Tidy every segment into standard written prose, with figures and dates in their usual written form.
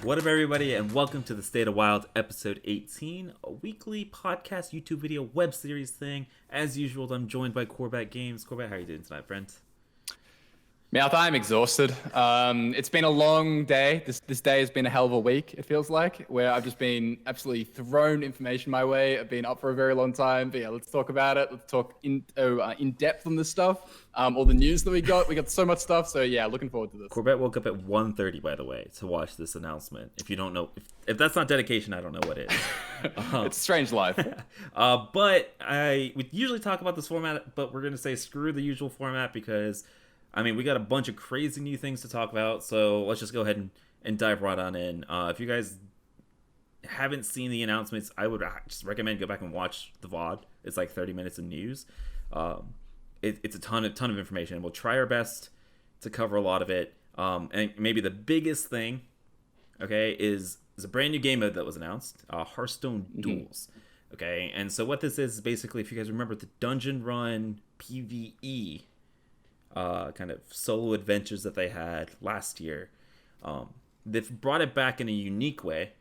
What up, everybody, and welcome to the State of Wild, episode 18, a weekly podcast, YouTube video, web series thing. As usual, I'm joined by CorbettGames. Corbett, how are you doing tonight, friend? Mouth, I'm exhausted. It's been a long day. This day has been a hell of a week, it feels like, where I've just been absolutely thrown information my way. I've been up for a very long time. But yeah, let's talk about it. Let's talk in depth on this stuff. All the news that we got. We got so much stuff. So yeah, looking forward to this. Corbett woke up at 1:30, by the way, to watch this announcement. If you don't know, if that's not dedication, I don't know what is. It's a strange life. But we usually talk about this format, but we're going to say screw the usual format because... I mean, we got a bunch of crazy new things to talk about, so let's just go ahead and dive right on in. If you guys haven't seen the announcements, I would just recommend go back and watch the VOD. It's like 30 minutes of news. It's a ton of information. We'll try our best to cover a lot of it. And maybe the biggest thing, okay, is a brand new game mode that was announced, Hearthstone Duels. Okay, and so what this is basically, if you guys remember the Dungeon Run PvE kind of solo adventures that they had last year. They've brought it back in a unique way,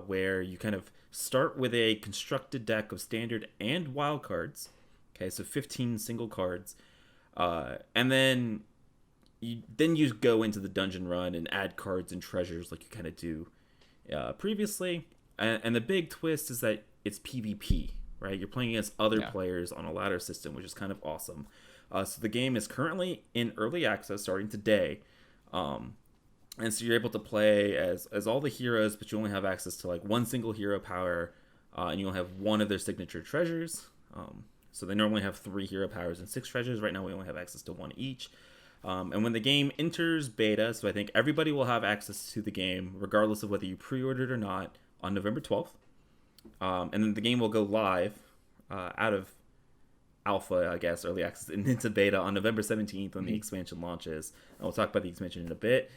where you kind of start with a constructed deck of standard and wild cards. Okay, so 15 single cards, and then you go into the dungeon run and add cards and treasures like you kind of do previously. And the big twist is that it's PvP, right? You're playing against other players on a ladder system, which is kind of awesome. So the game is currently in early access starting today. And so you're able to play as all the heroes, but you only have access to like one single hero power, and you only have one of their signature treasures. So they normally have 3 hero powers and 6 treasures. Right now we only have access to 1 each. And when the game enters beta, so I think everybody will have access to the game, regardless of whether you pre-ordered or not, on November 12th. And then the game will go live out of alpha, I guess, early access, and into beta on November 17th when the expansion launches. And we'll talk about the expansion in a bit.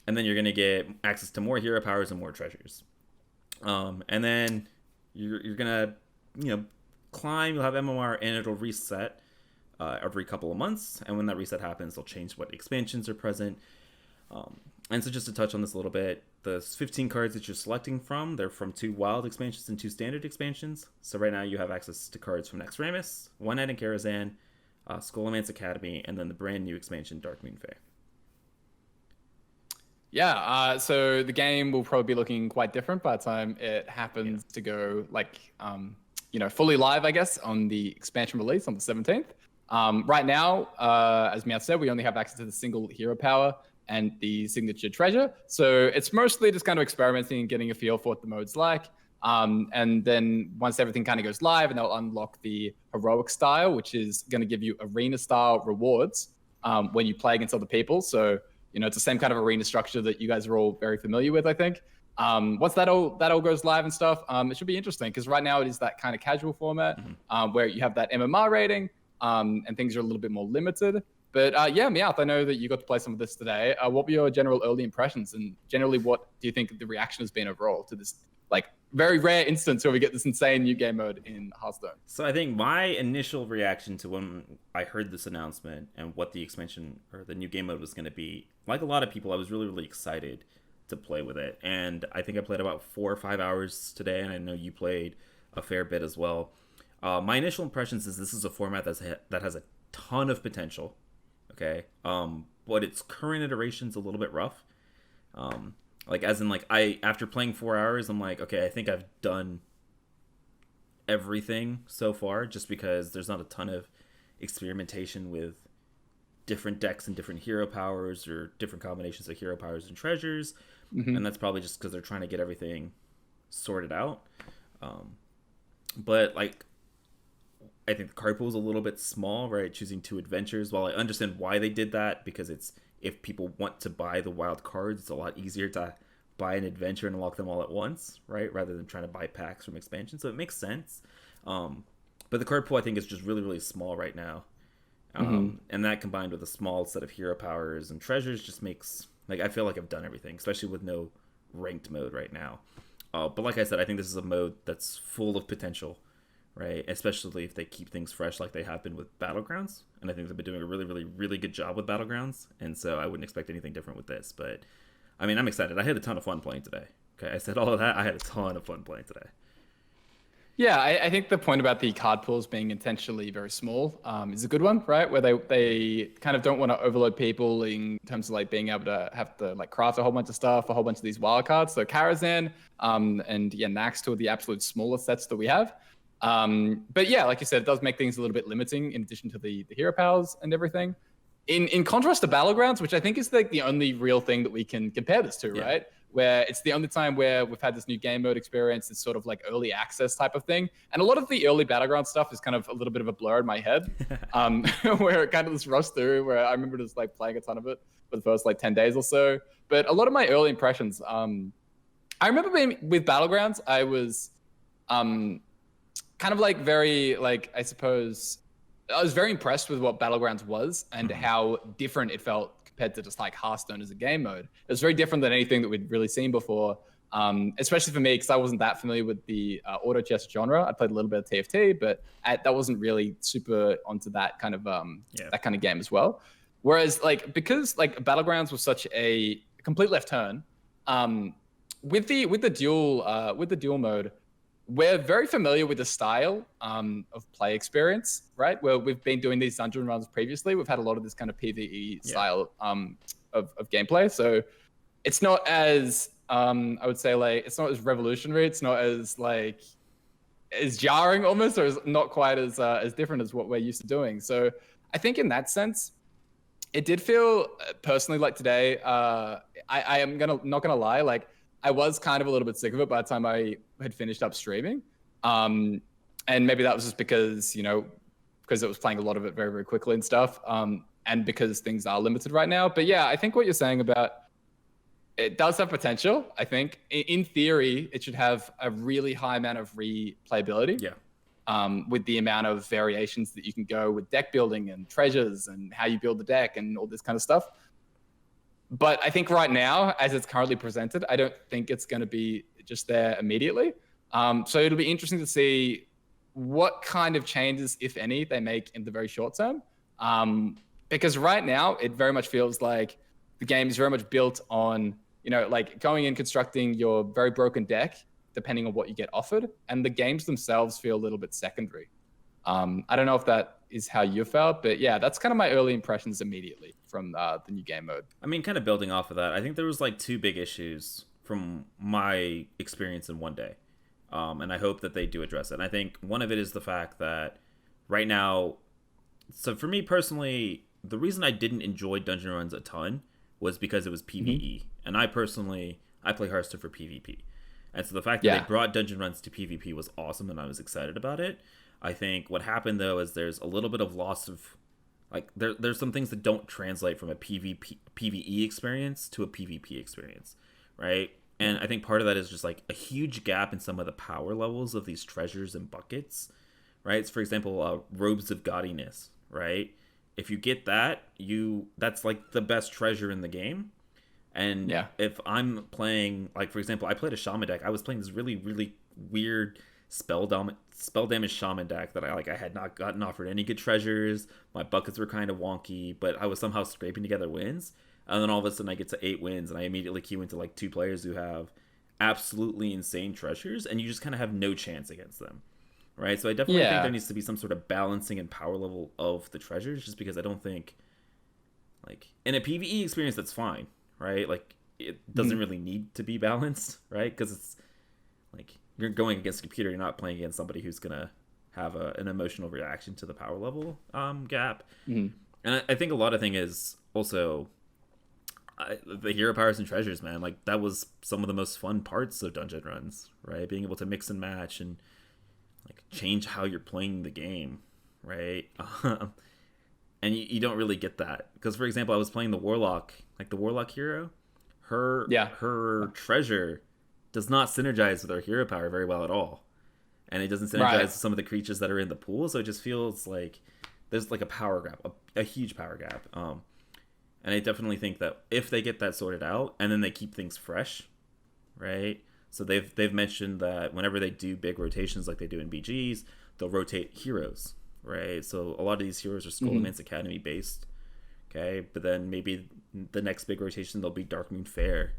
And then you're going to get access to more hero powers and more treasures. And then you're going to, climb. You'll have MMR, and it'll reset every couple of months. And when that reset happens, they'll change what expansions are present. And so just to touch on this a little bit, the 15 cards that you're selecting from, they're from 2 wild expansions and 2 standard expansions. So right now you have access to cards from Naxxramas, One Night in Karazhan, Skullman's Academy, and then the brand new expansion, Darkmoon Fae. Yeah, so the game will probably be looking quite different by the time it happens to go fully live, I guess, on the expansion release on the 17th. Right now, as Meow said, we only have access to the single hero power and the signature treasure. So it's mostly just kind of experimenting and getting a feel for what the mode's like. And then once everything kind of goes live, and they'll unlock the heroic style, which is going to give you arena style rewards when you play against other people. So, it's the same kind of arena structure that you guys are all very familiar with, I think. Once that all goes live and stuff, it should be interesting because right now it is that kind of casual format where you have that MMR rating and things are a little bit more limited. But Meowth, I know that you got to play some of this today. What were your general early impressions, and generally, what do you think the reaction has been overall to this, very rare instance where we get this insane new game mode in Hearthstone? So I think my initial reaction to when I heard this announcement and what the expansion or the new game mode was going to be, like a lot of people, I was really, really excited to play with it. And I think I played about 4 or 5 hours today, and I know you played a fair bit as well. My initial impressions is this is a format that has a ton of potential. Okay, but its current iteration's a little bit rough. After playing 4 hours, I'm like, okay, I think I've done everything so far, just because there's not a ton of experimentation with different decks and different hero powers or different combinations of hero powers and treasures, and that's probably just because they're trying to get everything sorted out. But I think the card pool is a little bit small, right? Choosing 2 adventures. While I understand why they did that, because it's if people want to buy the wild cards, it's a lot easier to buy an adventure and unlock them all at once, right? Rather than trying to buy packs from expansion. So it makes sense. But the card pool, I think, is just really, really small right now. And that combined with a small set of hero powers and treasures just makes... I feel like I've done everything, especially with no ranked mode right now. But like I said, I think this is a mode that's full of potential. Right, especially if they keep things fresh like they have been with Battlegrounds, and I think they've been doing a really, really, really good job with Battlegrounds, and so I wouldn't expect anything different with this. But I mean, I'm excited. I had a ton of fun playing today. Okay, I said all of that. I had a ton of fun playing today. Yeah, I think the point about the card pools being intentionally very small is a good one, right? Where they kind of don't want to overload people in terms of like being able to have to like craft a whole bunch of stuff, a whole bunch of these wild cards. So Karazhan and yeah, Nax, two of the absolute smallest sets that we have. But yeah, like you said, it does make things a little bit limiting in addition to the hero powers and everything. In contrast to Battlegrounds, which I think is like the only real thing that we can compare this to, Yeah. right? Where it's the only time where we've had this new game mode experience. It's sort of like early access type of thing. And a lot of the early Battleground stuff is kind of a little bit of a blur in my head, where it kind of just rushed through, where I remember just like playing a ton of it for the first like 10 days or so. But a lot of my early impressions, I remember being with Battlegrounds, I was kind of like very, like, I suppose, I was very impressed with what Battlegrounds was and how different it felt compared to just like Hearthstone as a game mode. It was very different than anything that we'd really seen before, especially for me, because I wasn't that familiar with the auto chess genre. I played a little bit of TFT, but that wasn't really super onto that kind of that kind of game as well. Whereas like, because like Battlegrounds was such a complete left turn, with the dual mode, we're very familiar with the style of play experience, right? Where we've been doing these dungeon runs previously. We've had a lot of this kind of PvE style of gameplay. So it's not as, I would say, like, it's not as revolutionary. It's not as like, as jarring almost, or is not quite as different as what we're used to doing. So I think in that sense, it did feel personally like today, I am not gonna lie, like, I was kind of a little bit sick of it by the time I had finished up streaming. And maybe that was just because, because it was playing a lot of it very, very quickly and stuff. And because things are limited right now. But yeah, I think what you're saying about it does have potential. I think in theory, it should have a really high amount of replayability. Yeah. With the amount of variations that you can go with deck building and treasures and how you build the deck and all this kind of stuff. But I think right now, as it's currently presented, I don't think it's going to be just there immediately. So it'll be interesting to see what kind of changes, if any, they make in the very short term. Because right now, it very much feels like the game is very much built on, like going and constructing your very broken deck, depending on what you get offered. And the games themselves feel a little bit secondary. I don't know if that is how you felt, but yeah, that's kind of my early impressions immediately from the new game mode. I mean, kind of building off of that, I think there was like two big issues from my experience in one day. And I hope that they do address it. And I think one of it is the fact that right now, so for me personally, the reason I didn't enjoy dungeon runs a ton was because it was PvE. And I play Hearthstone for PvP. And so the fact that they brought dungeon runs to PvP was awesome, and I was excited about it. I think what happened, though, is there's a little bit of loss of, like, there's some things that don't translate from a PvE experience to a PvP experience, right? And I think part of that is just, like, a huge gap in some of the power levels of these treasures and buckets, right? So, for example, Robes of Gaudiness, right? If you get that, that's, like, the best treasure in the game. And if I'm playing, like, for example, I played a Shaman deck. I was playing this really, really weird spell damage Shaman deck that I had not gotten offered any good treasures. My buckets were kind of wonky, but I was somehow scraping together wins. And then all of a sudden I get to 8 wins, and I immediately queue into like 2 players who have absolutely insane treasures, and you just kind of have no chance against them, right? So I definitely think there needs to be some sort of balancing and power level of the treasures, just because I don't think, like, in a PvE experience that's fine, right? Like, it doesn't really need to be balanced, right? Because it's like, you're going against a computer, you're not playing against somebody who's gonna have an emotional reaction to the power level gap. And I think a lot of thing is also the hero powers and treasures, man. Like, that was some of the most fun parts of dungeon runs, right? Being able to mix and match and like change how you're playing the game, right? And you don't really get that because, for example, I was playing the warlock hero. Her treasure does not synergize with our hero power very well at all, and it doesn't synergize with some of the creatures that are in the pool. So it just feels like there's like a power gap, a huge power gap. And I definitely think that if they get that sorted out, and then they keep things fresh, right? So they've mentioned that whenever they do big rotations like they do in BGs, they'll rotate heroes, right? So a lot of these heroes are Skullman's Academy based, okay? But then maybe the next big rotation they'll be Darkmoon Fair,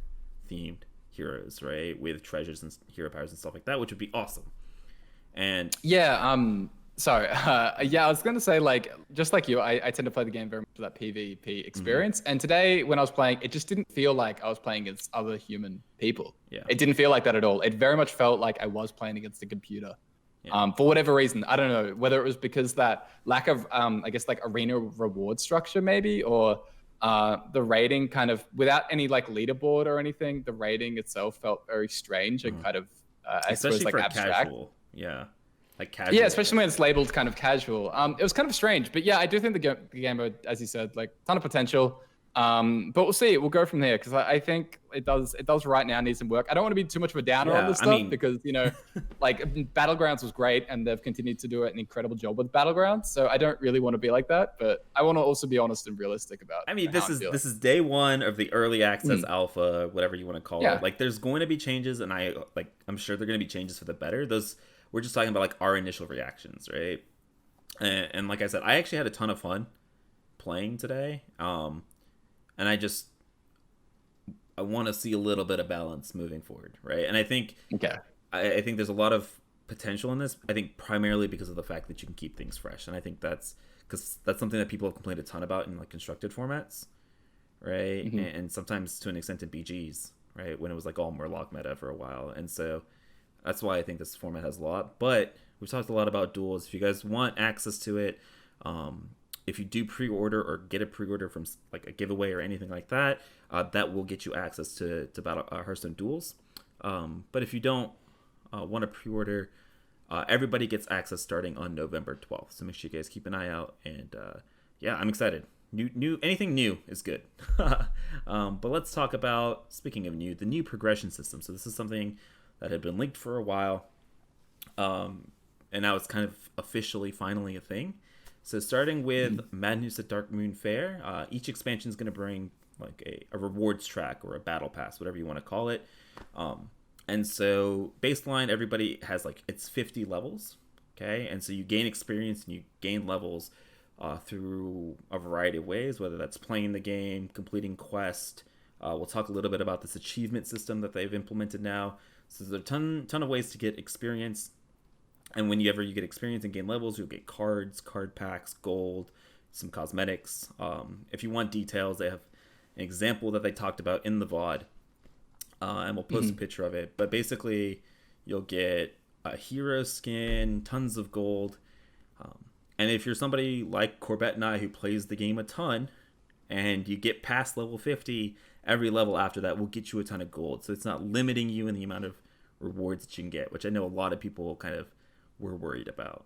themed heroes, right, with treasures and hero powers and stuff like that, which would be awesome. And Yeah, sorry. Yeah, I was going to say, like, just like you, I tend to play the game very much for that PvP experience. And today, when I was playing, it just didn't feel like I was playing against other human people. Yeah. It didn't feel like that at all. It very much felt like I was playing against a computer. Yeah. For whatever reason, I don't know whether it was because that lack of, I guess, like arena reward structure, maybe, or the rating kind of, without any like leaderboard or anything, the rating itself felt very strange and kind of, I especially suppose, like for abstract. casual. Yeah. Like casual. Yeah, especially when it's labeled kind of casual. It was kind of strange, but yeah, I do think the game, as you said, like ton of potential. But we'll see. We'll go from there because I think it does right now need some work. I don't want to be too much of a downer on this stuff because, you know, like Battlegrounds was great and they've continued to do an incredible job with Battlegrounds. So I don't really want to be like that, but I want to also be honest and realistic about. I mean, this is day one of the early access alpha, whatever you want to call it. Like, there's going to be changes, and I'm sure they're going to be changes for the better. We're just talking about like our initial reactions, right? And like I said, I actually had a ton of fun playing today. And I want to see a little bit of balance moving forward, right? And I think I think there's a lot of potential in this. I think primarily because of the fact that you can keep things fresh, and I think that's something that people have complained a ton about in like constructed formats, right? And sometimes to an extent in BGs, right? When it was like all Murloc meta for a while, and so that's why I think this format has a lot. But we've talked a lot about duels. If you guys want access to it, if you do pre-order or get a pre-order from like a giveaway or anything like that, that will get you access to Hearthstone Duels. But if you don't want to pre-order, everybody gets access starting on November 12th. So make sure you guys keep an eye out. And yeah, I'm excited. Anything new is good. But let's talk about, speaking of new, the new progression system. So this is something that had been leaked for a while, and now it's kind of officially finally a thing. So starting with Madness at Darkmoon Fair, each expansion is going to bring like a rewards track or a battle pass, whatever you want to call it. And so baseline, everybody has like it's 50 levels, okay? And so you gain experience and you gain levels through a variety of ways, whether that's playing the game, completing quest. We'll talk a little bit about this achievement system that they've implemented now. So there's a ton of ways to get experience. And whenever you get experience and gain levels, you'll get cards, card packs, gold, some cosmetics. If you want details, they have an example that they talked about in the VOD. And we'll post a picture of it. But basically, you'll get a hero skin, tons of gold. And if you're somebody like Corbett and I who plays the game a ton, and you get past level 50, every level after that will get you a ton of gold. So it's not limiting you in the amount of rewards that you can get, which I know a lot of people kind of were worried about.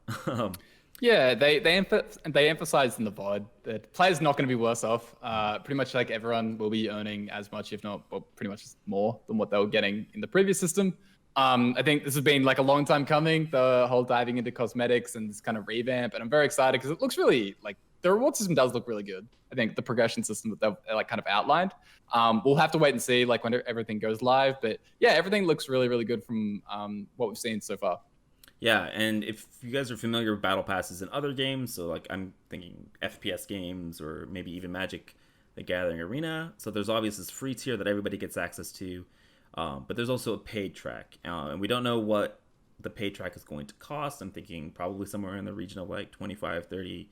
Yeah, they emphasized in the VOD that players not going to be worse off. Pretty much like everyone will be earning as much, if not pretty much more than what they were getting in the previous system. I think this has been like a long time coming, the whole diving into cosmetics and this kind of revamp. And I'm very excited because it looks really like the reward system does look really good. I think the progression system that they've like kind of outlined. We'll have to wait and see like when everything goes live. But yeah, everything looks really, really good from what we've seen so far. Yeah, and if you guys are familiar with battle passes in other games, so like I'm thinking FPS games or maybe even Magic the Gathering Arena, so there's obviously this free tier that everybody gets access to, but there's also a paid track, and we don't know what the paid track is going to cost. I'm thinking probably somewhere in the region of like 25-30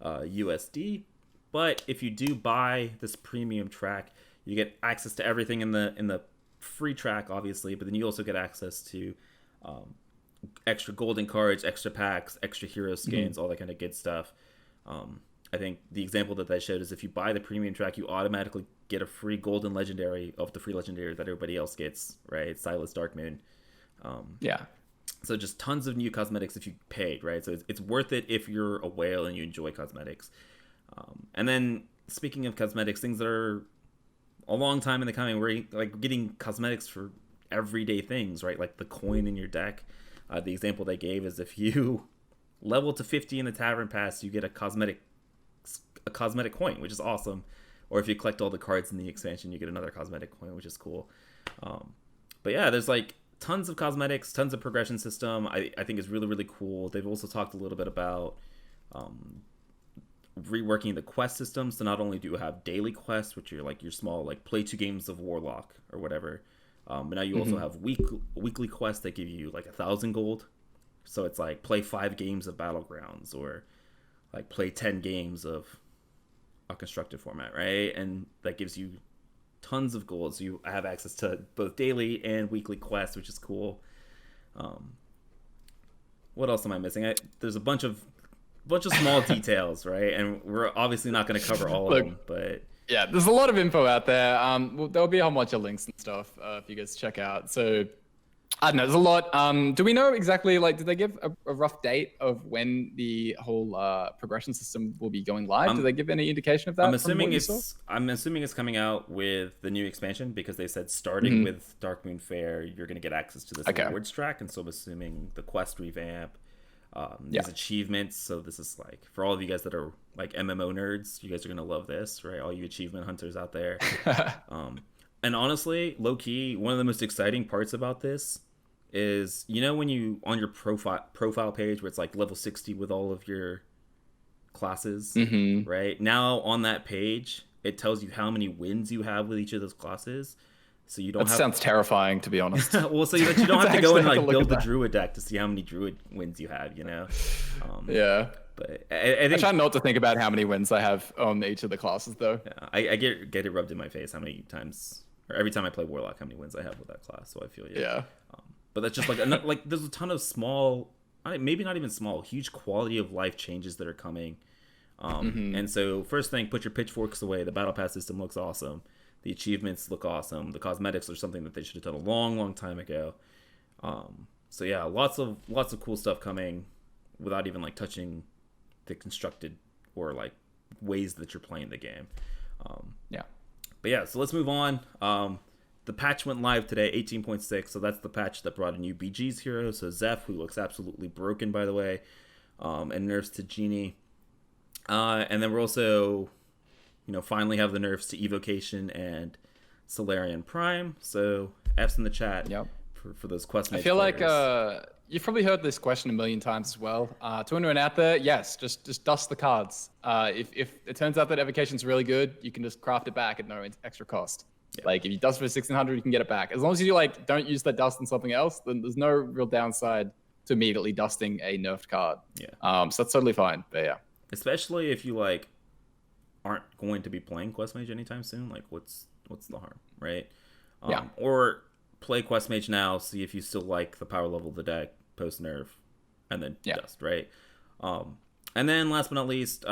USD, but if you do buy this premium track, you get access to everything in the free track, obviously, but then you also get access to extra golden cards, extra packs, extra hero skins, all that kind of good stuff. I think the example that they showed is if you buy the premium track, you automatically get a free golden legendary of the free legendary that everybody else gets, right? Silas Darkmoon. Yeah. So just tons of new cosmetics if you paid, right? So it's worth it if you're a whale and you enjoy cosmetics. And then speaking of cosmetics, things that are a long time in the coming, we're like getting cosmetics for everyday things, right? Like the coin in your deck. The example they gave is if you level to 50 in the Tavern Pass, you get a cosmetic coin, which is awesome. Or if you collect all the cards in the expansion, you get another cosmetic coin, which is cool. But yeah, there's like tons of cosmetics, tons of progression system. I think is really, really cool. They've also talked a little bit about reworking the quest system. So not only do you have daily quests, which are like your small like play 2 games of Warlock or whatever, but now you also have weekly quests that give you like 1,000 gold. So it's like play 5 games of Battlegrounds or like play 10 games of a constructed format, right? And that gives you tons of gold. So you have access to both daily and weekly quests, which is cool. What else am I missing? There's a bunch of small details, right? And we're obviously not going to cover all of them, but yeah, there's a lot of info out there. There'll be a whole bunch of links and stuff for you guys to check out. So I don't know, there's a lot. Do we know exactly, like, did they give a rough date of when the whole progression system will be going live? Did they give any indication of that? I'm assuming it's coming out with the new expansion, because they said starting with Darkmoon Fair, you're going to get access to this rewards track, and so I'm assuming the quest revamp, these achievements. So this is like for all of you guys that are like MMO nerds, you guys are going to love this, right? All you achievement hunters out there. And honestly, low key, one of the most exciting parts about this is, you know, when you on your profile page where it's like level 60 with all of your classes, right? Now on that page, it tells you how many wins you have with each of those classes. So you don't that sounds terrifying, to be honest. Well, so that you don't have to go and like build the druid deck to see how many druid wins you have, you know? Yeah. But I try not to think about how many wins I have on each of the classes, though. Yeah, I get it rubbed in my face how many times, or every time I play Warlock, how many wins I have with that class. So I feel but that's just like there's a ton of small, maybe not even small, huge quality of life changes that are coming. And so first thing, put your pitchforks away. The battle pass system looks awesome. The achievements look awesome. The cosmetics are something that they should have done a long time ago. So yeah, lots of cool stuff coming without even like touching the constructed or like ways that you're playing the game. But yeah, so let's move on. The patch went live today, 18.6. So that's the patch that brought a new BG's hero. So Zeph, who looks absolutely broken, by the way, and nerfs to Genie. And then we're also, finally have the nerfs to Evocation and Solarian Prime. So F's in the chat for those quest mates. I feel like you've probably heard this question a million times as well. To anyone out there, yes, just dust the cards. If it turns out that Evocation's really good, you can just craft it back at no extra cost. Like if you dust for 1600, you can get it back. As long as you like don't use that dust on something else, then there's no real downside to immediately dusting a nerfed card. So that's totally fine. But yeah, especially if you like aren't going to be playing Quest Mage anytime soon. Like what's the harm, right? Or play Quest Mage now, see if you still like the power level of the deck post nerf, and then dust, right? And then last but not least,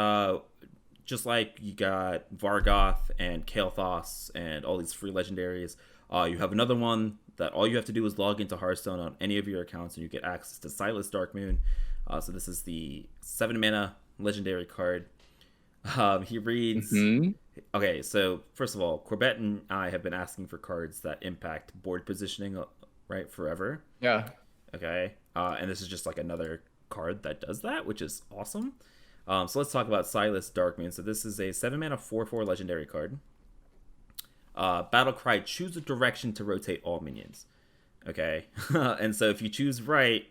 just like you got Vargoth and Kael'thas and all these free legendaries, you have another one that all you have to do is log into Hearthstone on any of your accounts and you get access to Silas Darkmoon. So this is the 7-mana legendary card. He reads... Okay, so first of all, Corbett and I have been asking for cards that impact board positioning, right, forever. Yeah. Okay, and this is just like another card that does that, which is awesome. So let's talk about Silas Darkmoon. So this is a 7-mana 4/4 legendary card. Battle cry, choose a direction to rotate all minions. Okay, and so if you choose right,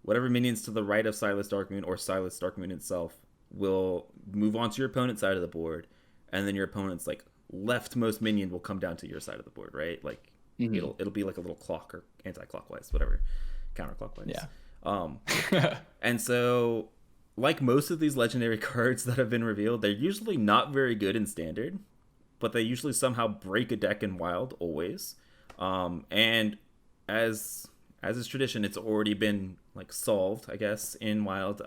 whatever minions to the right of Silas Darkmoon or Silas Darkmoon itself will move on to your opponent's side of the board, and then your opponent's like leftmost minion will come down to your side of the board, right? Like it'll be like a little clock or anti-clockwise, whatever, counterclockwise. Yeah. And so, like most of these legendary cards that have been revealed, they're usually not very good in standard, but they usually somehow break a deck in wild always. And as is tradition, it's already been like solved, I guess, in wild.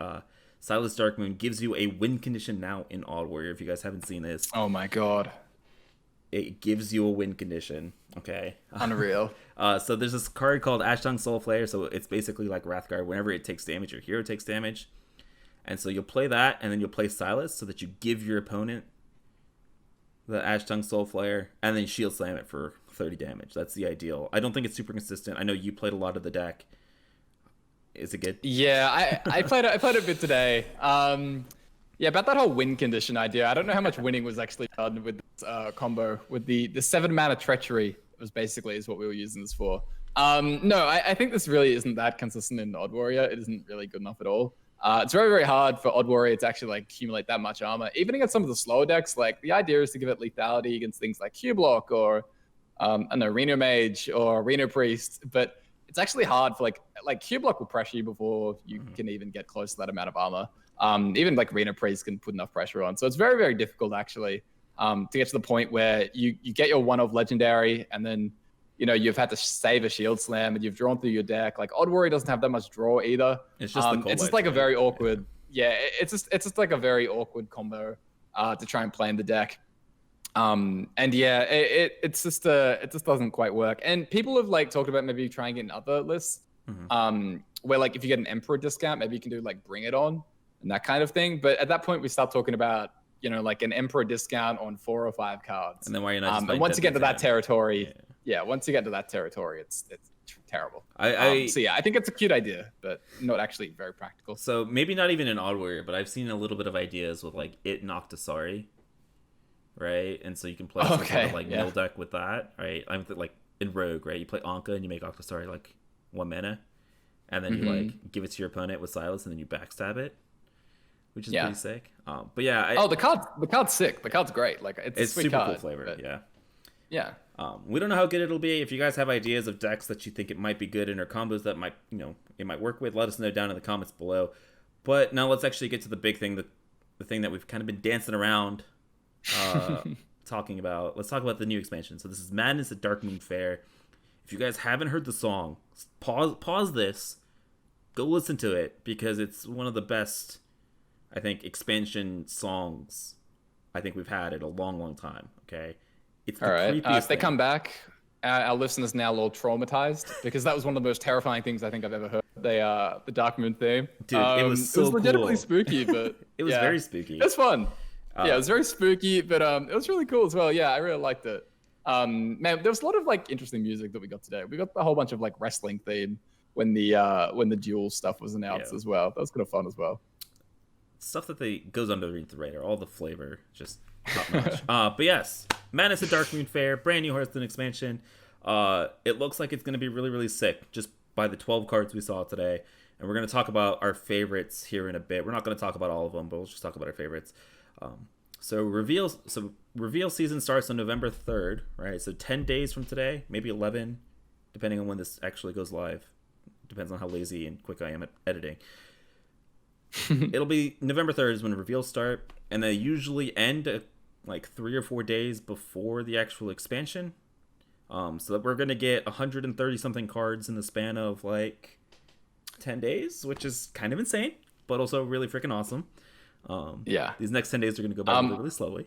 Silas Darkmoon gives you a win condition now in Odd Warrior. If you guys haven't seen this, oh my god, it gives you a win condition. Okay, unreal. So there's this card called Ashtung Soulflayer. So it's basically like Wrathguard. Whenever it takes damage, your hero takes damage. And so you'll play that, and then you'll play Silas so that you give your opponent the Ashtung Soulflayer, and then Shield Slam it for 30 damage. That's the ideal. I don't think it's super consistent. I know you played a lot of the deck. Is it good? Yeah, I played a bit today. Yeah, about that whole win condition idea. I don't know how much winning was actually done with this combo. With the 7-mana Treachery was basically is what we were using this for. No, I think this really isn't that consistent in Odd Warrior. It isn't really good enough at all. It's very, very hard for Odd Warrior to actually like accumulate that much armor. Even against some of the slower decks, like the idea is to give it lethality against things like Q-Block or I don't know, Reno Mage or Reno Priest, but it's actually hard for like Q-Block will pressure you before you can even get close to that amount of armor. Even like Reno Priest can put enough pressure on. So it's very, very difficult actually to get to the point where you get your one of Legendary and then you've had to save a Shield Slam and you've drawn through your deck. Like Odd Warrior doesn't have that much draw either. It's just it's just like a very awkward. Yeah, it's just like a very awkward combo to try and play in the deck. And yeah, it just doesn't quite work. And people have like talked about maybe trying it in other lists, where like if you get an Emperor discount, maybe you can do like Bring It On and that kind of thing. But at that point, we start talking about like an Emperor discount on 4 or 5 cards. And then why you're not? And once you get to that territory, once you get to that territory, it's terrible. So yeah, I think it's a cute idea, but not actually very practical. So maybe not even an Odd Warrior, but I've seen a little bit of ideas with like it Noctisari. Right, and so you can play some kind of like mill deck with that, right? I'm like in Rogue, right? You play Anka and you make Octosari like 1 mana, and then you like give it to your opponent with Silas, and then you backstab it, which is pretty sick. But yeah, the card's sick. The card's great. Like it's a sweet super card, cool flavor. Yeah. We don't know how good it'll be. If you guys have ideas of decks that you think it might be good in or combos that might it might work with, let us know down in the comments below. But now let's actually get to the big thing, the thing that we've kind of been dancing around. Talking about, let's talk about the new expansion. So this is Madness at Darkmoon Faire. If you guys haven't heard the song, pause this, go listen to it, because it's one of the best, I think, expansion songs I think we've had in a long time. Okay, it's the creepiest if they thing. come back, our listeners now a little traumatized, because that was one of the most terrifying things I think I've ever heard. The Darkmoon theme, dude, it was so legitimately cool. spooky, but it was very spooky. It's fun. Yeah, it was very spooky, but it was really cool as well. Yeah, I really liked it. Man, there was a lot of like interesting music that we got today. We got a whole bunch of like wrestling theme when the duel stuff was announced as well. That was kind of fun as well. Stuff that goes underneath the radar, all the flavor, just top notch. But yes, Madness at Darkmoon Faire, brand new Hearthstone expansion. It looks like it's going to be really, really sick just by the 12 cards we saw today. And we're going to talk about our favorites here in a bit. We're not going to talk about all of them, but we'll just talk about our favorites. So reveal season starts on November 3rd, right? So 10 days from today, maybe 11, depending on when this actually goes live. Depends on how lazy and quick I am at editing. It'll be November 3rd is when reveals start, and they usually end like 3 or 4 days before the actual expansion. So that we're going to get 130 something cards in the span of like 10 days, which is kind of insane, but also really freaking awesome. These next 10 days are going to go by really slowly.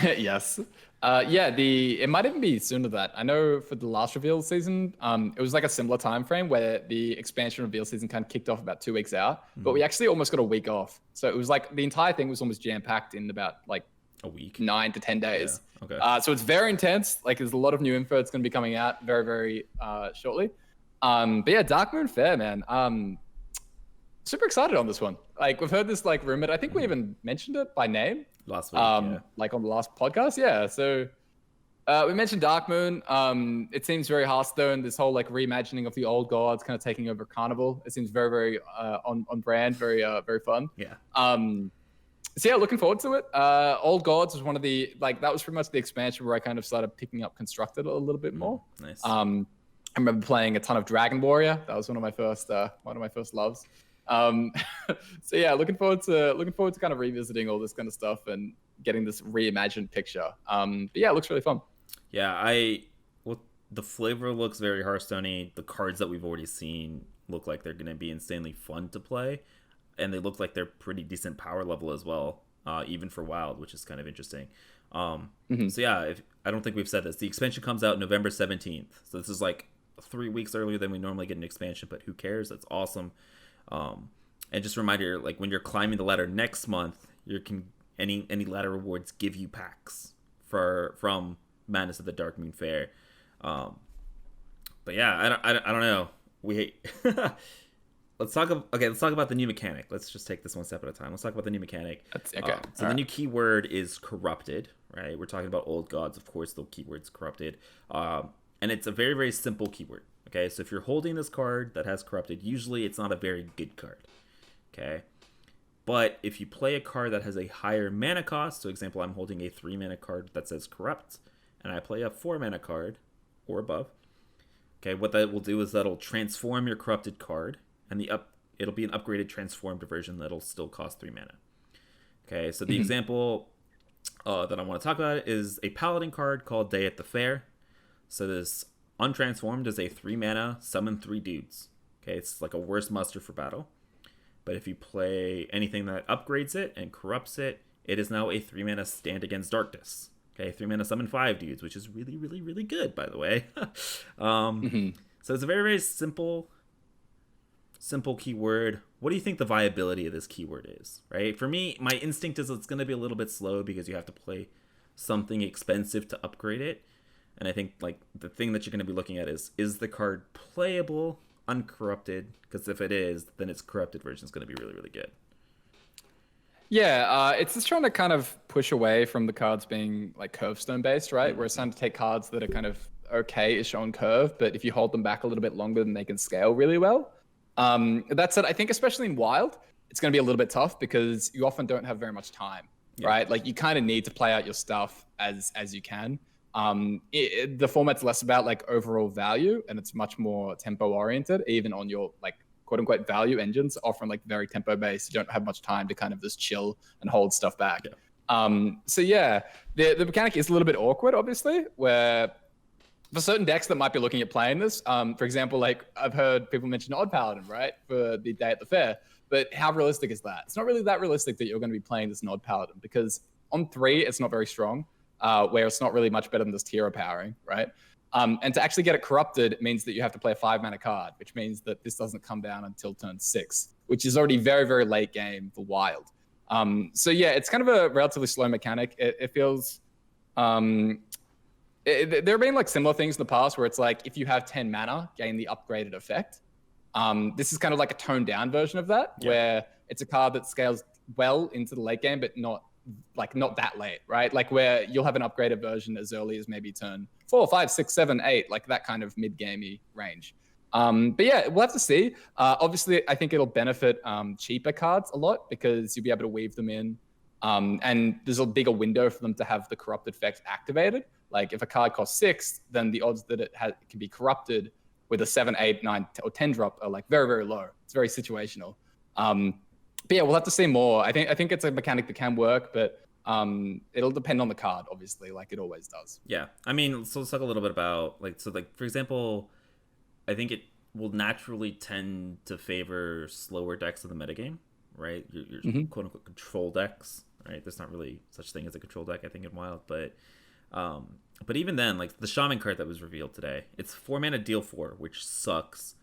Yes. It might even be sooner than that. I know for the last reveal season, it was like a similar time frame where the expansion reveal season kind of kicked off about 2 weeks out, but we actually almost got a week off. So it was like the entire thing was almost jam-packed in about like a week, 9 to 10 days. Yeah. Okay. So it's very intense. Like there's a lot of new info that's going to be coming out very, very shortly. But yeah, Darkmoon Faire, man. Super excited on this one. Like we've heard this like rumored. I think we even mentioned it by name last week. Like on the last podcast. Yeah. So we mentioned Darkmoon. It seems very Hearthstone. This whole like reimagining of the old gods, kind of taking over Carnival. It seems very, very on brand. Very, very fun. Yeah. So yeah, looking forward to it. Old Gods was one of the that was pretty much the expansion where I kind of started picking up Constructed a little bit more. Nice. I remember playing a ton of Dragon Warrior. That was one of my first loves. So yeah, looking forward to kind of revisiting all this kind of stuff and getting this reimagined picture. But yeah, it looks really fun. Yeah, the flavor looks very Hearthstone-y. The cards that we've already seen look like they're going to be insanely fun to play, and they look like they're pretty decent power level as well, even for Wild, which is kind of interesting. So yeah, I don't think we've said this. The expansion comes out November 17th, so this is like 3 weeks earlier than we normally get an expansion, but who cares? That's awesome. And just a reminder, like when you're climbing the ladder next month, any ladder rewards give you packs from Madness at the Darkmoon Faire. But yeah, I don't know. We hate. Let's talk about the new mechanic. Let's just take this one step at a time. Let's talk about the new mechanic. Okay. So the new keyword is corrupted, right? We're talking about old gods, of course. The keyword's corrupted, and it's a very, very simple keyword. Okay, so if you're holding this card that has corrupted, usually it's not a very good card. Okay. But if you play a card that has a higher mana cost, so example, I'm holding a 3 mana card that says Corrupt, and I play a 4 mana card or above. Okay, what that will do is that'll transform your corrupted card, and it'll be an upgraded transformed version that'll still cost 3 mana. Okay, so the example that I want to talk about is a paladin card called Day at the Fair. So this untransformed is a 3 mana summon 3 dudes. Okay, it's like a worse muster for battle. But if you play anything that upgrades it and corrupts it, it is now a 3 mana Stand Against Darkness. Okay, 3 mana summon 5 dudes, which is really, really, really good, by the way. So it's a very, very simple keyword. What do you think the viability of this keyword is, right? For me, my instinct is it's going to be a little bit slow because you have to play something expensive to upgrade it. And I think like the thing that you're going to be looking at is the card playable uncorrupted? Because if it is, then its corrupted version is going to be really, really good. Yeah, it's just trying to kind of push away from the cards being like Curvestone based, right? Where it's trying to take cards that are kind of okay-ish on curve, but if you hold them back a little bit longer, then they can scale really well. That said, I think especially in Wild, it's going to be a little bit tough because you often don't have very much time, right? Like you kind of need to play out your stuff as you can. The format's less about like overall value, and it's much more tempo oriented, even on your like quote unquote value engines, often like very tempo based. You don't have much time to kind of just chill and hold stuff back. So yeah, the mechanic is a little bit awkward, obviously, where for certain decks that might be looking at playing this, for example, like I've heard people mention Odd Paladin, right, for the Day at the Fair. But how realistic is that? It's not really that realistic that you're going to be playing this Odd Paladin, because on 3, it's not very strong, where it's not really much better than just hero powering, right? And to actually get it corrupted means that you have to play a 5-mana card, which means that this doesn't come down until turn 6, which is already very, very late game for Wild. So yeah, it's kind of a relatively slow mechanic. It feels... there have been like similar things in the past where it's like if you have 10 mana, gain the upgraded effect. This is kind of like a toned down version of that, where it's a card that scales well into the late game, but not that late, right? Like where you'll have an upgraded version as early as maybe turn 4, 5, 6, 7, 8, like that kind of mid-gamey range. But yeah, we'll have to see. Obviously, I think it'll benefit cheaper cards a lot because you'll be able to weave them in. And there's a bigger window for them to have the corrupted effect activated. Like if a card costs 6, then the odds that it can be corrupted with a 7, 8, 9, or 10 drop are like very, very low. It's very situational. But yeah, we'll have to see more. I think it's a mechanic that can work, but it'll depend on the card, obviously, like it always does. Yeah, I mean, so let's talk a little bit about like for example, I think it will naturally tend to favor slower decks of the metagame, right? Your quote unquote control decks, right? There's not really such thing as a control deck, I think, in Wild, but even then, like the Shaman card that was revealed today, it's 4 mana deal 4, which sucks.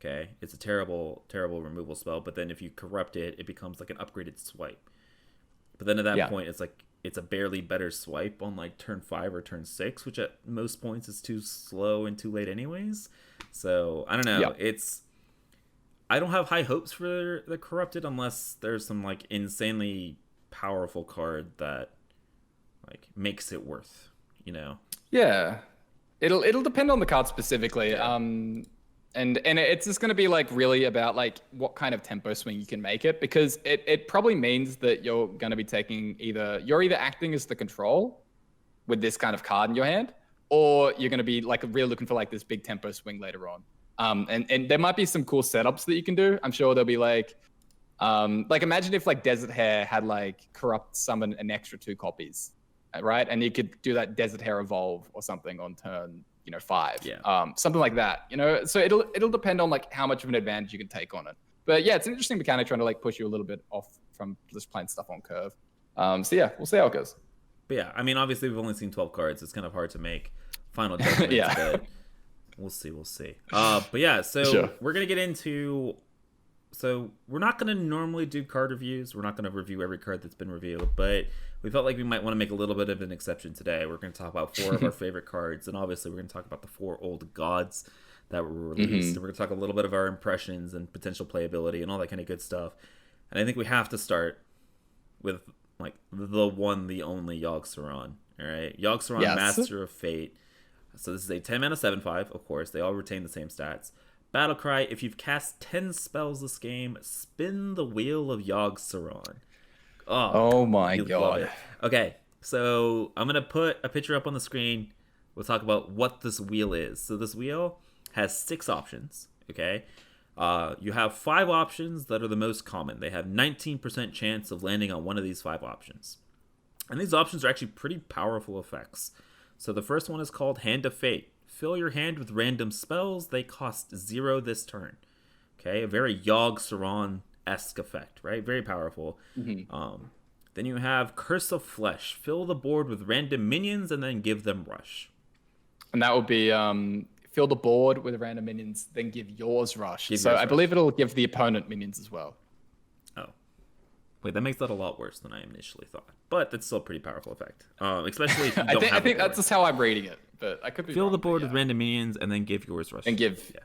Okay, it's a terrible, terrible removal spell. But then if you corrupt it, it becomes like an upgraded swipe. But then at that point, it's like it's a barely better swipe on like turn 5 or turn 6, which at most points is too slow and too late anyways. So I don't know. I don't have high hopes for the corrupted unless there's some like insanely powerful card that like makes it worth, you know. Yeah, it'll depend on the card specifically. And it's just going to be like really about like what kind of tempo swing you can make it, because it probably means that you're going to be taking you're either acting as the control with this kind of card in your hand, or you're going to be like really looking for like this big tempo swing later on. And there might be some cool setups that you can do. I'm sure there'll be like imagine if like Desert Hair had like corrupt summon an extra 2 copies, right? And you could do that Desert Hair evolve or something on turn 5, something like that, so it'll depend on like how much of an advantage you can take on it. But yeah, it's an interesting mechanic trying to like push you a little bit off from just playing stuff on curve. So yeah, we'll see how it goes. But yeah, I mean, obviously we've only seen 12 cards. It's kind of hard to make final judgments. But we'll see. But yeah, so we're gonna get into. So we're not going to normally do card reviews. We're not going to review every card that's been revealed, but we felt like we might want to make a little bit of an exception today. We're going to talk about 4 of our favorite cards, and obviously we're going to talk about the 4 old gods that were released. And we're going to talk a little bit of our impressions and potential playability and all that kind of good stuff. And I think we have to start with like the one, the only Yogg-Saron. All right, Yogg-Saron, Master of Fate. So this is a 10 mana 7/5. Of course, they all retain the same stats. Battle cry: if you've cast 10 spells this game, spin the wheel of Yogg-Saron. Oh my you love god. it. Okay, so I'm gonna put a picture up on the screen. We'll talk about what this wheel is. So this wheel has 6 options. Okay, you have 5 options that are the most common. They have 19% chance of landing on one of these 5 options, and these options are actually pretty powerful effects. So the first one is called Hand of Fate. Fill your hand with random spells. They cost 0 this turn. Okay, a very Yogg-Saron-esque effect, right? Very powerful. Then you have Curse of Flesh. Fill the board with random minions and then give them rush. And that would be fill the board with random minions, then give yours rush. Give so yours I rush. believe it'll give the opponent minions as well. Oh. Wait, that makes that a lot worse than I initially thought. But that's still a pretty powerful effect. Especially if you don't have I think a board. that's just how I'm reading it, but I could be Fill wrong, the board but with random minions and then give yours rush. And give... Yeah.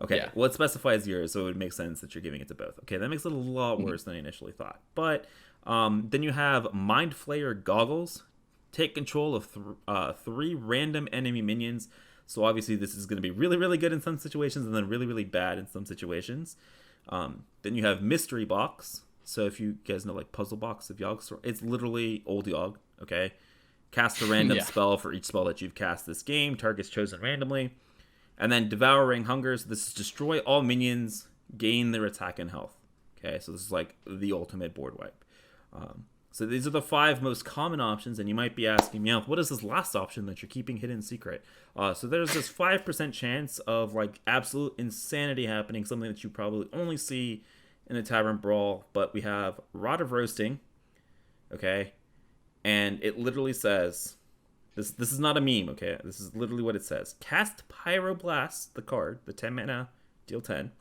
Okay, Yeah. well, it specifies yours, so it would make sense that you're giving it to both. Okay, that makes it a lot worse than I initially thought. But then you have Mind Flayer Goggles. Take control of 3 random enemy minions. So obviously this is going to be really, really good in some situations and then really, really bad in some situations. Then you have Mystery Box. So if you guys know like Puzzle Box of Yogg, it's literally old Yogg, okay? Cast a random spell for each spell that you've cast this game. Targets chosen randomly. And then Devouring Hunger. So this is destroy all minions, gain their attack and health. Okay, so this is like the ultimate board wipe. So these are the 5 most common options, and you might be asking me, what is this last option that you're keeping hidden secret? So there's this 5% chance of like absolute insanity happening, something that you probably only see in a Tavern Brawl, but we have Rod of Roasting, okay? And it literally says, this is not a meme, okay? This is literally what it says. Cast Pyroblast, the card, the 10 mana, deal 10,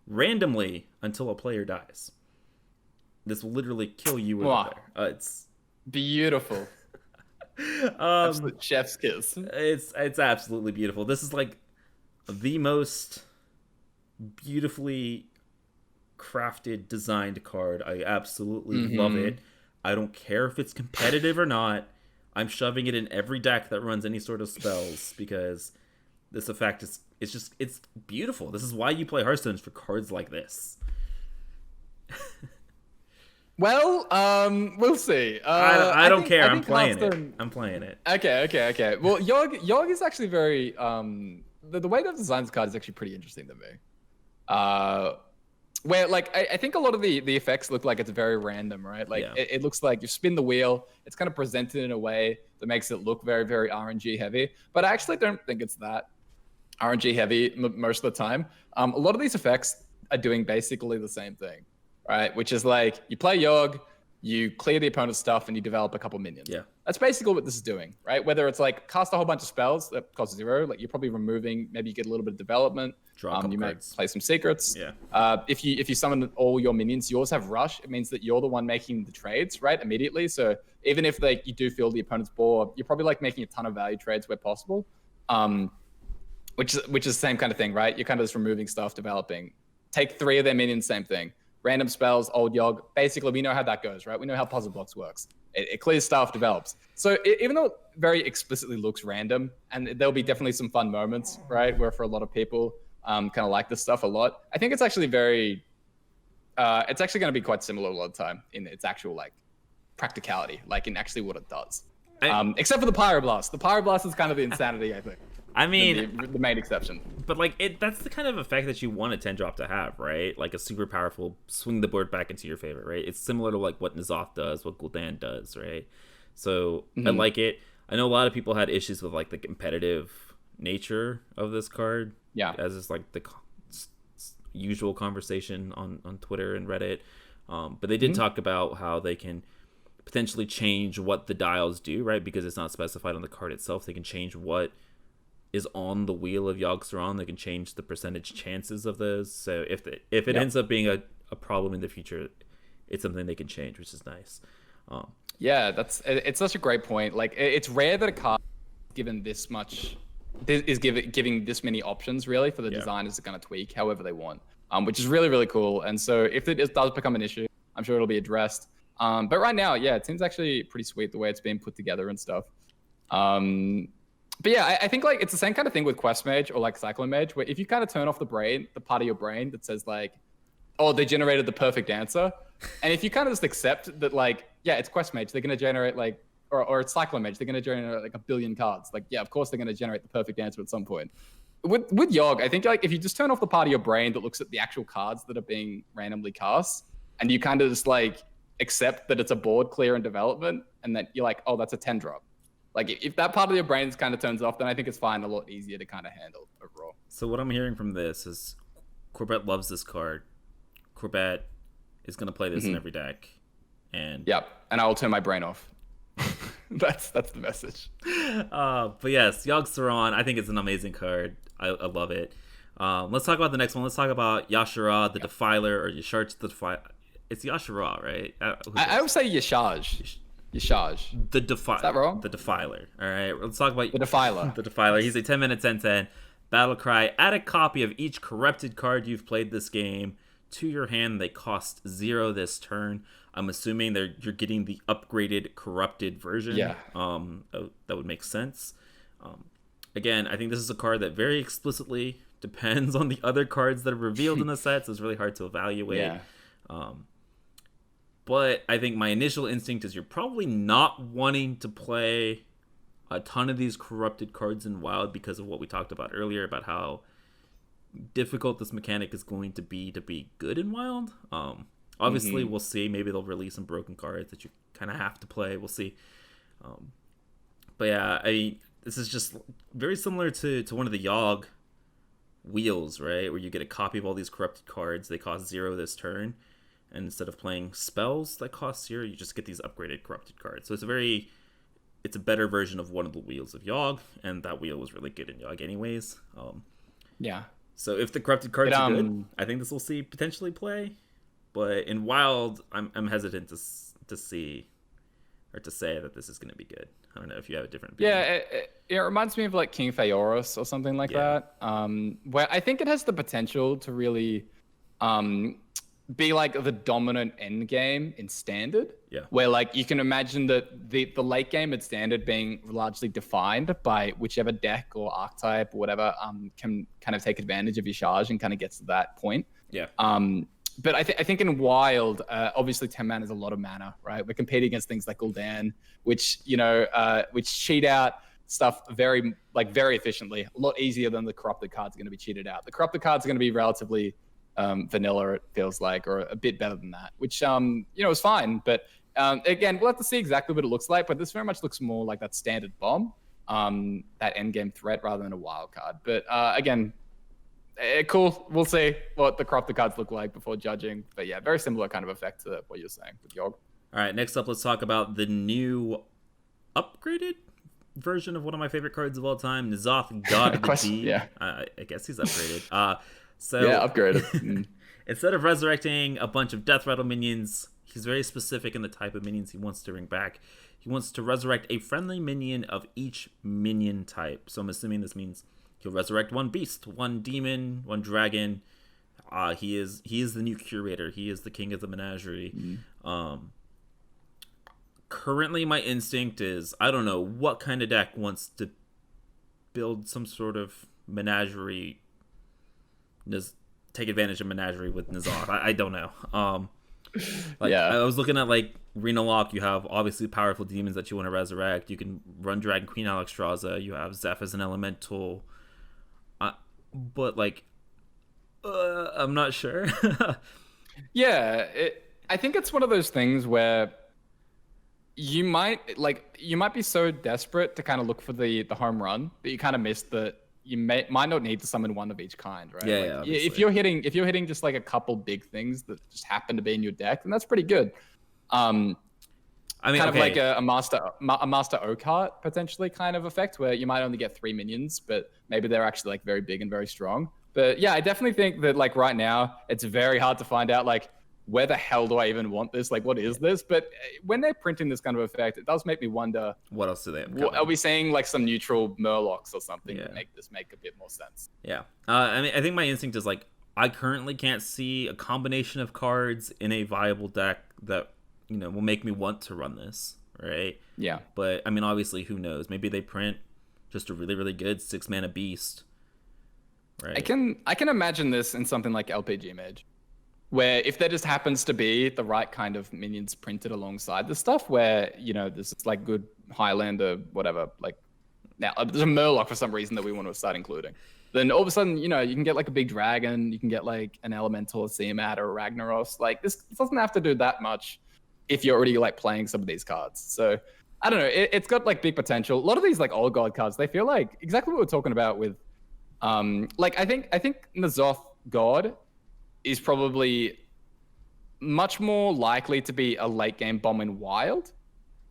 randomly until a player dies. This will literally kill you with Wow. it's Beautiful. Absolute chef's kiss. It's absolutely beautiful. This is like the most beautifully crafted, designed card. I absolutely love it. I don't care if it's competitive or not. I'm shoving it in every deck that runs any sort of spells because this effect it's beautiful. This is why you play Hearthstone, for cards like this. Well, we'll see. I don't care. I'm playing Hearthstone... it. I'm playing it. Okay. Well, Yogg is actually very the way they've designed this card is actually pretty interesting to me. Where like I think a lot of the effects look like it's very random, right? Like it looks like you spin the wheel, it's kind of presented in a way that makes it look very, very RNG heavy. But I actually don't think it's that RNG heavy most of the time. A lot of these effects are doing basically the same thing, right? Which is like you play Yogg, you clear the opponent's stuff, and you develop a couple minions. Yeah. That's basically what this is doing, right? Whether it's like cast a whole bunch of spells that cost 0, like you're probably removing, maybe you get a little bit of development. Draw a couple you cards. might play some secrets. Yeah. If you summon all your minions, you also have rush. It means that you're the one making the trades, right? Immediately. So even if like you do fill the opponent's board, you're probably like making a ton of value trades where possible. Which is the same kind of thing, right? You're kind of just removing stuff, developing. Take 3 of their minions, same thing. Random spells, old Yogg. Basically, we know how that goes, right? We know how Puzzle Blocks works. It clears stuff, develops. So even though it very explicitly looks random, and there'll be definitely some fun moments, right? Where for a lot of people kind of like this stuff a lot. I think it's actually it's actually going to be quite similar a lot of the time in its actual like practicality, like in actually what it does. Except for the Pyroblast. The Pyroblast is kind of the insanity, I think. I mean, the main exception. But like that's the kind of effect that you want a 10-drop to have, right? Like a super powerful swing the board back into your favor, right? It's similar to like what N'Zoth does, what Gul'dan does, right? So I like it. I know a lot of people had issues with like the competitive nature of this card. Yeah. As is like the usual conversation on Twitter and Reddit. But they did talk about how they can potentially change what the dials do, right? Because it's not specified on the card itself. They can change what is on the wheel of Yogg-Saron. They can change the percentage chances of those. So if it ends up being a problem in the future, it's something they can change, which is nice. Yeah, it's such a great point. Like it's rare that a card given this much is giving this many options really for the designers to kind of tweak however they want, which is really, really cool. And so if it does become an issue, I'm sure it'll be addressed. But right now, yeah, it seems actually pretty sweet the way it's being put together and stuff. But yeah, I think like it's the same kind of thing with Quest Mage or like Cyclone Mage, where if you kind of turn off the part of your brain that says like, oh, they generated the perfect answer, and if you kind of just accept that like, yeah, it's Quest Mage, they're gonna generate like, or it's Cyclone Mage, they're gonna generate like a billion cards. Like, yeah, of course they're gonna generate the perfect answer at some point. With Yogg, I think like if you just turn off the part of your brain that looks at the actual cards that are being randomly cast, and you kind of just like accept that it's a board clear in development, and that you're like, oh, that's a 10 drop. Like if that part of your brain kind of turns off, then I think it's fine, a lot easier to kind of handle overall. So what I'm hearing from this is Corbett loves this card. Corbett is going to play this in every deck. And yep, and I will turn my brain off. that's the message. But yes, Yogg Saron, I think it's an amazing card. I love it. Let's talk about the next one. Let's talk about Yashara the Defiler, or Yashar the Defiler. It's Yashara, right? I would say Yashaj. Yashaj. The Is that wrong? The Defiler. All right, let's talk about the Defiler. The Defiler. He's a 10-minute 10/10 battle cry. Add a copy of each corrupted card you've played this game to your hand. They cost 0 this turn. I'm assuming you're getting the upgraded corrupted version. Yeah. That would make sense. Again, I think this is a card that very explicitly depends on the other cards that are revealed in the set, so it's really hard to evaluate. Yeah. But I think my initial instinct is you're probably not wanting to play a ton of these corrupted cards in Wild because of what we talked about earlier about how difficult this mechanic is going to be good in Wild. Obviously, we'll see. Maybe they'll release some broken cards that you kind of have to play. We'll see. But yeah, this is just very similar to one of the Yogg wheels, right? Where you get a copy of all these corrupted cards. They cost 0 this turn. And instead of playing spells that cost 0, you just get these upgraded corrupted cards. So it's a better version of one of the wheels of Yogg, and that wheel was really good in Yogg anyways. Yeah. So if the corrupted cards are good, I think this will see potentially play. But in Wild, I'm hesitant to see or to say that this is going to be good. I don't know if you have a different opinion. Yeah, it reminds me of like King Phaeorus or something like that, where I think it has the potential to really be like the dominant end game in Standard. Yeah. Where like you can imagine that the late game at Standard being largely defined by whichever deck or archetype or whatever can kind of take advantage of your charge and kind of gets to that point. Yeah. But I think in Wild, obviously 10 mana is a lot of mana, right? We're competing against things like Gul'dan, which cheat out stuff very efficiently, a lot easier than the corrupted cards are going to be cheated out. The corrupted cards are going to be relatively vanilla, it feels like, or a bit better than that, which is fine. But again, we'll have to see exactly what it looks like. But this very much looks more like that standard bomb, that end game threat rather than a wild card. But again. Cool. We'll see what the corrupted cards look like before judging. But yeah, very similar kind of effect to what you're saying with Yogg. All right, next up, let's talk about the new upgraded version of one of my favorite cards of all time, N'Zoth, God of the Deep. Yeah. I guess he's upgraded. Yeah, upgraded. Instead of resurrecting a bunch of Death Rattle minions, he's very specific in the type of minions he wants to bring back. He wants to resurrect a friendly minion of each minion type. So I'm assuming this means he'll resurrect one beast, one demon, one dragon. He is the new curator. He is the king of the menagerie. Currently, my instinct is I don't know what kind of deck wants to build some sort of menagerie. Take advantage of menagerie with N'Zoth. I don't know. I was looking at like Reno Lock. You have obviously powerful demons that you want to resurrect. You can run Dragon Queen Alexstrasza. You have Zeph as an elemental. But I'm not sure. Yeah, I think it's one of those things where you might be so desperate to kind of look for the home run that you kind of miss that you might not need to summon one of each kind, right? Yeah, if you're hitting just like a couple big things that just happen to be in your deck, then that's pretty good. Of like a master Oakheart potentially kind of effect where you might only get 3 minions, but maybe they're actually like very big and very strong. But yeah, I definitely think that like right now it's very hard to find out like where the hell do I even want this? Like what is this? But when they're printing this kind of effect, it does make me wonder what else do they have? Are we seeing like some neutral Murlocs or something to make this make a bit more sense? Yeah. I think my instinct is like I currently can't see a combination of cards in a viable deck that will make me want to run this, right? Yeah. But I mean, obviously, who knows? Maybe they print just a really, really good 6-mana beast. Right. I can imagine this in something like LPG Mage, where if there just happens to be the right kind of minions printed alongside the stuff, where there's this like good Highlander, whatever, like now there's a Murloc for some reason that we want to start including. Then all of a sudden, you can get like a big dragon, you can get like an Elemental, a Tiamat, or a Ragnaros. Like this doesn't have to do that much if you're already like playing some of these cards. So I don't know, it's got like big potential. A lot of these like old god cards, they feel like exactly what we're talking about with, like I think N'Zoth God is probably much more likely to be a late game bomb in Wild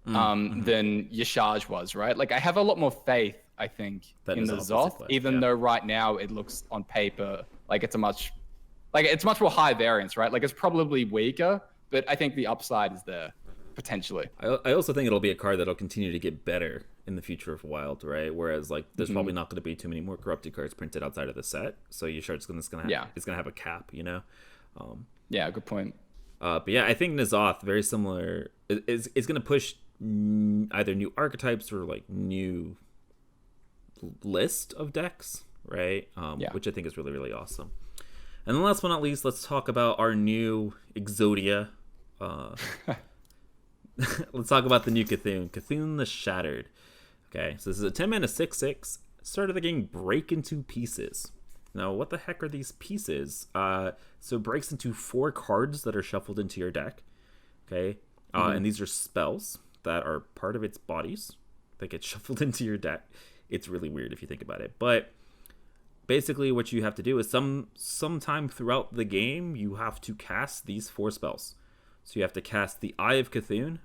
than Yashaj was, right? Like I have a lot more faith, I think, in the Zoth, even though right now it looks on paper like it's much more high variance, right? Like it's probably weaker, but I think the upside is there potentially. I also think it'll be a card that'll continue to get better in the future of Wild, right? Whereas like there's probably not going to be too many more corrupted cards printed outside of the set, so Yashar's it's gonna have a cap, Yeah, good point. But yeah, I think N'Zoth, very similar, is going to push either new archetypes or like new list of decks, right? Which I think is really, really awesome. And then last but not least, let's talk about our new Exodia. Let's talk about the new Cthulhu the Shattered. Okay, so this is a 10-mana 6/6. Start of the game, break into pieces. Now, what the heck are these pieces? So it breaks into 4 cards that are shuffled into your deck. Okay, and these are spells that are part of its bodies that get shuffled into your deck. It's really weird if you think about it, but basically what you have to do is sometime throughout the game you have to cast these 4 spells. So you have to cast the Eye of Cthulhu,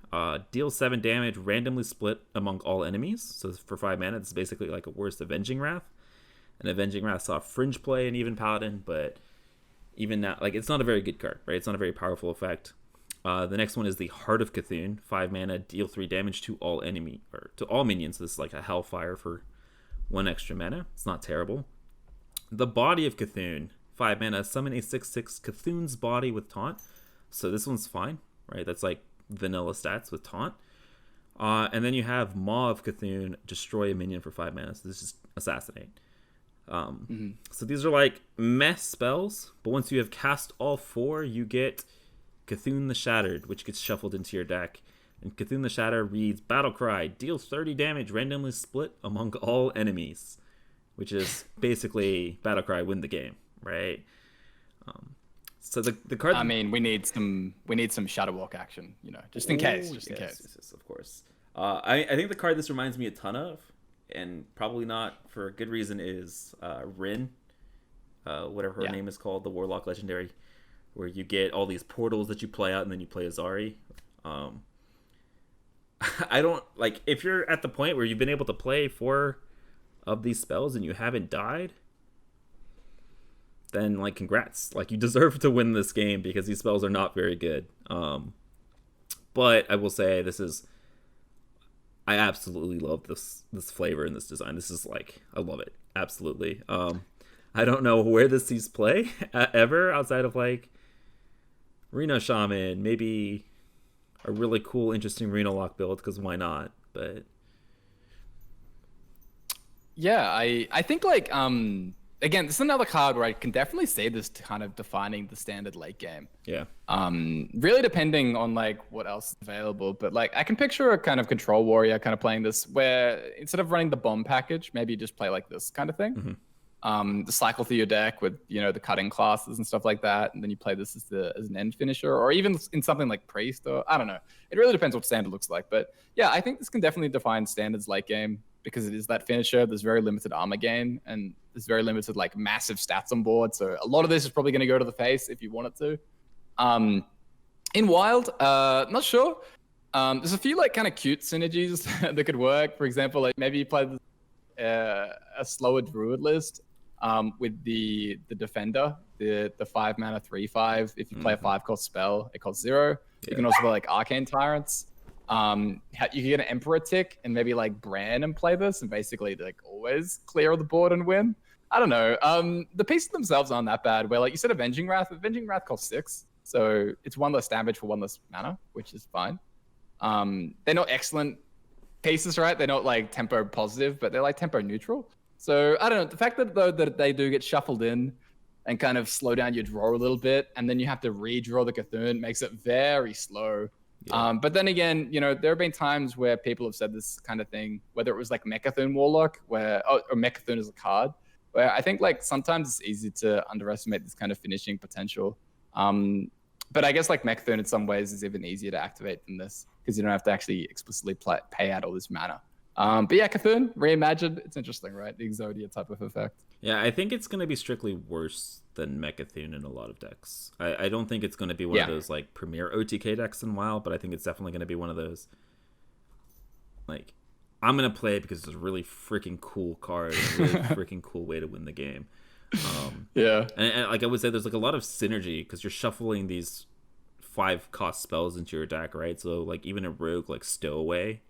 deal 7 damage, randomly split among all enemies. So for 5 mana, it's basically like a worse Avenging Wrath. And Avenging Wrath saw Fringe play and even Paladin, but even now, like, it's not a very good card, right? It's not a very powerful effect. The next one is the Heart of Cthulhu, 5 mana, deal 3 damage to all minions. So this is like a Hellfire for 1 extra mana. It's not terrible. The Body of Cthulhu, 5 mana, summon a 6/6 Cthulhu's Body with Taunt. So this one's fine, right? That's like vanilla stats with Taunt. And then you have Maw of Cthulhu, destroy a minion for 5 mana. So this is Assassinate. So these are like mess spells, but once you have cast all 4, you get Cthulhu the Shattered, which gets shuffled into your deck. And Cthulhu the Shattered reads Battle Cry, deal 30 damage, randomly split among all enemies, which is basically Battle Cry, win the game, right? So the card. I mean, we need some Shadowwalk action, just in case. Yes, of course. I think the card this reminds me a ton of, and probably not for a good reason, is Rin, whatever her name is called, the Warlock Legendary, where you get all these portals that you play out and then you play Azari. I don't like, if you're at the point where you've been able to play 4 of these spells and you haven't died, then like congrats, like you deserve to win this game because these spells are not very good. But I will say I absolutely love this flavor and this design. This is like, I love it absolutely. I don't know where this sees play ever outside of like Reno Shaman, maybe a really cool, interesting Reno Lock build, because why not? But yeah, I think like again, this is another card where I can definitely see this kind of defining the standard late game. Yeah. Really depending on like what else is available, but like I can picture a kind of control warrior kind of playing this, where instead of running the bomb package, maybe you just play like this kind of thing. The cycle through your deck with the cutting classes and stuff like that, and then you play this as an end finisher, or even in something like priest, or I don't know. It really depends what standard looks like, but yeah, I think this can definitely define standards late game, because it is that finisher. There's very limited armor gain, and there's very limited like massive stats on board. So a lot of this is probably going to go to the face if you want it to. In Wild, not sure. There's a few like kind of cute synergies that could work. For example, like maybe you play a slower druid list with the defender, the 5 mana 3/5. If you play a 5-cost spell, it costs 0. You can also play like arcane tyrants. You can get an Emperor tick and maybe like Bran and play this and basically like always clear the board and win. I don't know. The pieces themselves aren't that bad. Where like you said, Avenging Wrath costs 6, so it's 1 less damage for 1 less mana, which is fine. They're not excellent pieces, right? They're not like tempo positive, but they're like tempo neutral. So I don't know. The fact that though that they do get shuffled in and kind of slow down your draw a little bit, and then you have to redraw the Cthulhu makes it very slow. Yeah. But then again, you know, there have been times where people have said this kind of thing, whether it was like Mechathune Warlock, or Mechathune as a card, where I think like sometimes it's easy to underestimate this kind of finishing potential. But I guess like Mechathune in some ways is even easier to activate than this because you don't have to actually explicitly pay out all this mana. But yeah, Cthulhu reimagined, it's interesting, right? The Exodia type of effect. Yeah, I think it's going to be strictly worse than Mechathune in a lot of decks. I don't think it's going to be one of those like premier OTK decks in WoW, but I think it's definitely going to be one of those like I'm going to play it because it's a really freaking cool card, a really freaking cool way to win the game. And like I would say there's like a lot of synergy because you're shuffling these 5-cost spells into your deck, right? So like even a rogue like Stowaway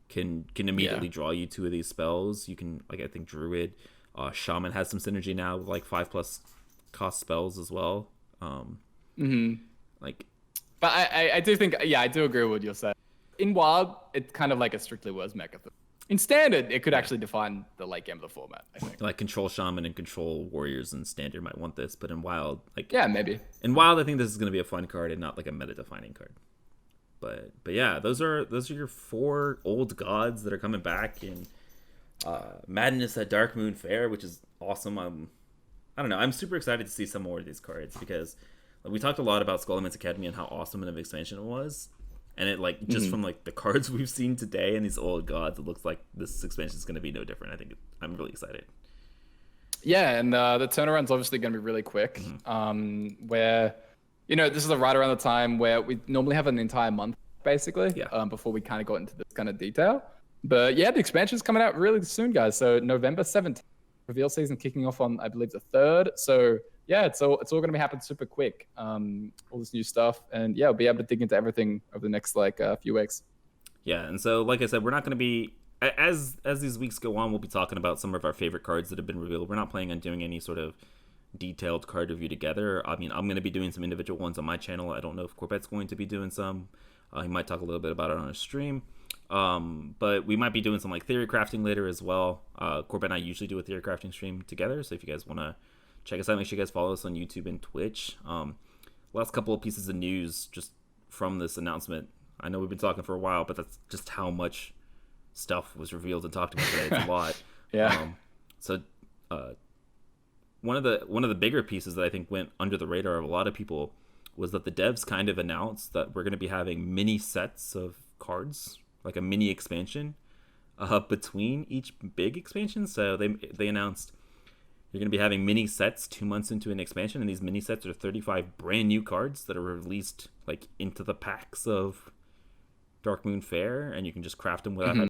can immediately draw you 2 of these spells. You can like I think Druid, Shaman has some synergy now with like 5+ cost spells as well. Like, but I do think I do agree with what you're saying. In Wild, it's kind of like a strictly worse Mechathune. In Standard, it could actually define the late game of the format, I think. Like Control Shaman and Control Warriors in Standard might want this, but in Wild, like maybe. In Wild, I think this is going to be a fun card and not like a meta-defining card. But yeah, those are your 4 old gods that are coming back in Madness at Darkmoon Fair, which is awesome. I don't know. I'm super excited to see some more of these cards because like, we talked a lot about Skullman's Academy and how awesome an expansion it was. And it like just from like the cards we've seen today and these old gods, it looks like this expansion is going to be no different. I think I'm really excited. Yeah, and the turnaround's obviously going to be really quick. Where, you know, this is right around the time where we normally have an entire month basically before we kind of got into this kind of detail. But yeah, the expansion's coming out really soon, guys. So November 17th, reveal season kicking off on I believe the 3rd. So yeah, it's all going to be happening super quick. All this new stuff, and yeah, we'll be able to dig into everything over the next like few weeks. Yeah, and so like I said, we're not going to be as these weeks go on. We'll be talking about some of our favorite cards that have been revealed. We're not planning on doing any sort of detailed card review together. I mean, I'm going to be doing some individual ones on my channel. I don't know if Corbett's going to be doing some. He might talk a little bit about it on a stream. But we might be doing some like theory crafting later as well. Corbett and I usually do a theory crafting stream together, so if you guys want to check us out, make sure you guys follow us on YouTube and Twitch. Last couple of pieces of news just from this announcement. I know we've been talking for a while, but that's just how much stuff was revealed and talked about today. It's a lot. So one of the bigger pieces that I think went under the radar of a lot of people was that the devs kind of announced that we're going to be having mini sets of cards, like a mini expansion between each big expansion. So they announced you're going to be having mini sets 2 months into an expansion, and these mini sets are 35 brand new cards that are released like into the packs of Darkmoon Fair, and you can just craft them without having